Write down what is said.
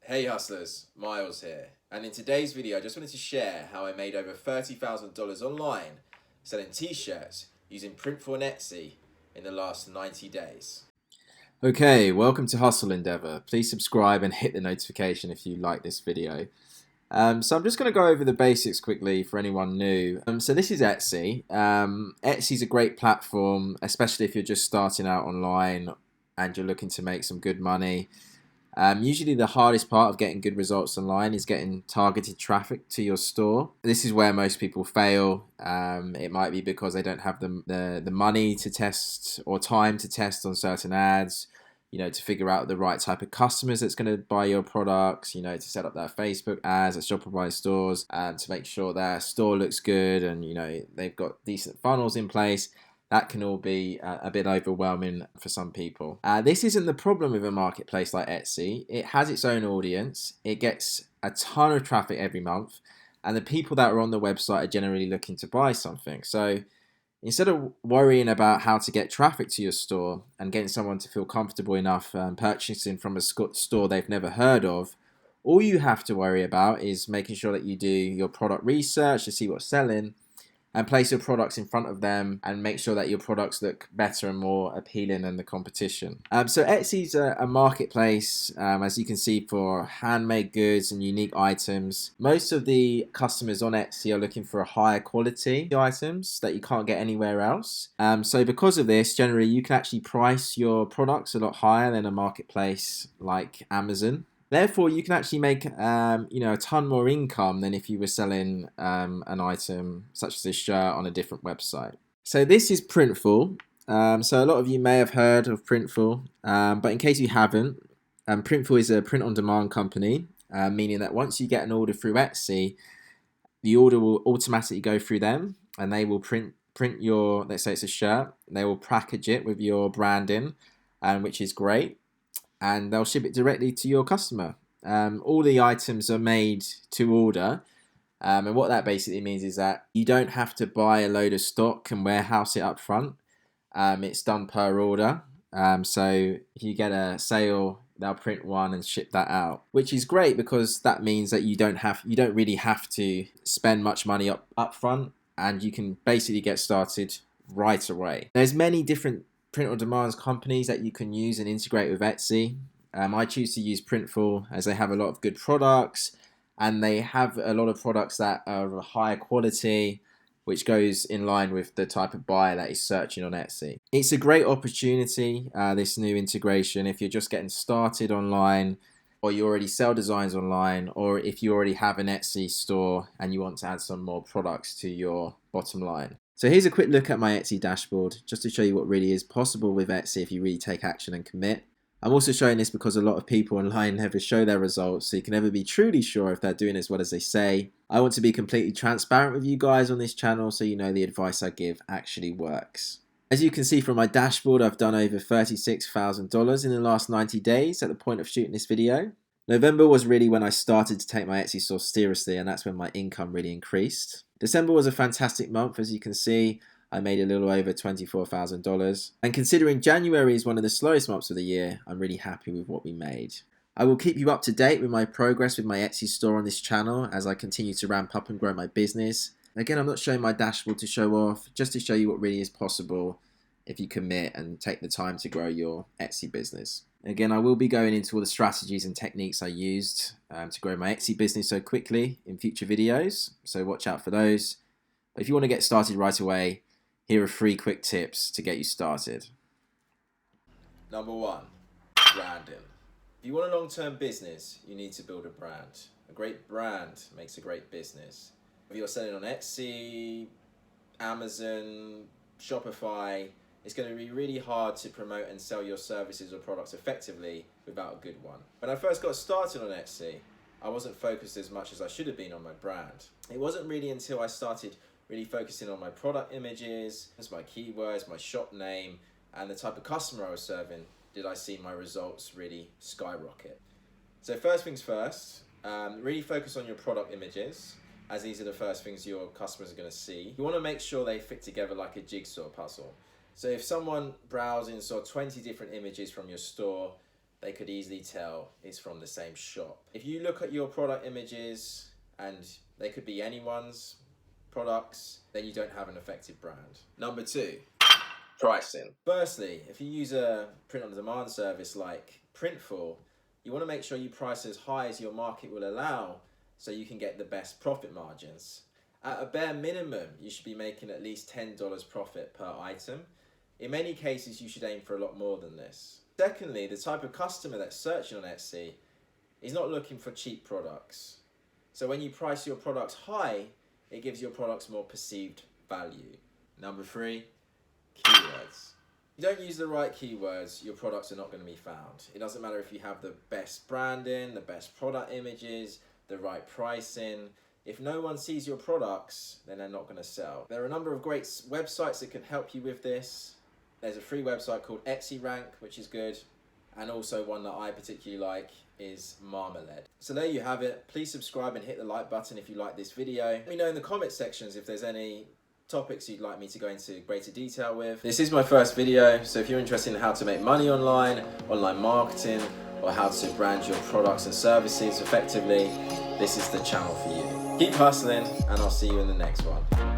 Hey hustlers, Miles here, and in today's video I just wanted to share how I made over $30,000 online selling t-shirts using Printful and Etsy in the last 90 days. Okay, welcome to Hustle Endeavor. Please subscribe and hit the notification if you like this video. So I'm just going to go over the basics quickly for anyone new. So this is Etsy. Etsy's a great platform, especially if you're just starting out online and you're looking to make some good money. Usually the hardest part of getting good results online is getting targeted traffic to your store. This is where most people fail. It might be because they don't have the money to test or time to test on certain ads, to figure out the right type of customers that's going to buy your products, to set up their Facebook ads at Shopify stores and to make sure their store looks good and, they've got decent funnels in place. That can all be a bit overwhelming for some people. This isn't the problem with a marketplace like Etsy. It has its own audience. It gets a ton of traffic every month. And the people that are on the website are generally looking to buy something. So instead of worrying about how to get traffic to your store and getting someone to feel comfortable enough purchasing from a store they've never heard of, all you have to worry about is making sure that you do your product research to see what's selling and place your products in front of them and make sure that your products look better and more appealing than the competition. So Etsy's a marketplace, as you can see, for handmade goods and unique items. Most of the customers on Etsy are looking for a higher quality items that you can't get anywhere else. So because of this, generally you can actually price your products a lot higher than a marketplace like Amazon. Therefore, you can actually make a ton more income than if you were selling an item such as this shirt on a different website. So this is Printful. So a lot of you may have heard of Printful, but in case you haven't, Printful is a print-on-demand company, meaning that once you get an order through Etsy, the order will automatically go through them, and they will print your, let's say it's a shirt, they will package it with your branding, which is great. And they'll ship it directly to your customer. All the items are made to order. And what that basically means is that you don't have to buy a load of stock and warehouse it up front. It's done per order. So if you get a sale, they'll print one and ship that out, which is great because that means that you don't really have to spend much money up front, and you can basically get started right away. There's many different print-on-demand companies that you can use and integrate with Etsy. I choose to use Printful as they have a lot of good products, and they have a lot of products that are of a higher quality, which goes in line with the type of buyer that is searching on Etsy. It's a great opportunity, this new integration, if you're just getting started online, or you already sell designs online, or if you already have an Etsy store and you want to add some more products to your bottom line. So here's a quick look at my Etsy dashboard, just to show you what really is possible with Etsy if you really take action and commit. I'm also showing this because a lot of people online never show their results, so you can never be truly sure if they're doing as well as they say. I want to be completely transparent with you guys on this channel so you know the advice I give actually works. As you can see from my dashboard, I've done over $36,000 in the last 90 days at the point of shooting this video. November was really when I started to take my Etsy store seriously, and that's when my income really increased. December was a fantastic month, as you can see. I made a little over $24,000. And considering January is one of the slowest months of the year, I'm really happy with what we made. I will keep you up to date with my progress with my Etsy store on this channel as I continue to ramp up and grow my business. Again, I'm not showing my dashboard to show off, just to show you what really is possible if you commit and take the time to grow your Etsy business. Again, I will be going into all the strategies and techniques I used to grow my Etsy business so quickly in future videos, so watch out for those. But if you want to get started right away, here are 3 quick tips to get you started. Number 1, branding. If you want a long-term business, you need to build a brand. A great brand makes a great business. If you're selling on Etsy, Amazon, Shopify, it's going to be really hard to promote and sell your services or products effectively without a good one. When I first got started on Etsy, I wasn't focused as much as I should have been on my brand. It wasn't really until I started really focusing on my product images, my keywords, my shop name, and the type of customer I was serving did I see my results really skyrocket. So first things first, really focus on your product images, as these are the first things your customers are going to see. You want to make sure they fit together like a jigsaw puzzle. So if someone browsing saw 20 different images from your store, they could easily tell it's from the same shop. If you look at your product images and they could be anyone's products, then you don't have an effective brand. Number 2, pricing. Firstly, if you use a print-on-demand service like Printful, you want to make sure you price as high as your market will allow so you can get the best profit margins. At a bare minimum, you should be making at least $10 profit per item. In many cases, you should aim for a lot more than this. Secondly, the type of customer that's searching on Etsy is not looking for cheap products. So when you price your products high, it gives your products more perceived value. Number 3, keywords. If you don't use the right keywords, your products are not going to be found. It doesn't matter if you have the best branding, the best product images, the right pricing. If no one sees your products, then they're not going to sell. There are a number of great websites that can help you with this. There's a free website called Etsy Rank, which is good. And also one that I particularly like is Marmalade. So there you have it. Please subscribe and hit the like button if you like this video. Let me know in the comment sections if there's any topics you'd like me to go into greater detail with. This is my first video, so if you're interested in how to make money online, online marketing, or how to brand your products and services effectively, this is the channel for you. Keep hustling, and I'll see you in the next one.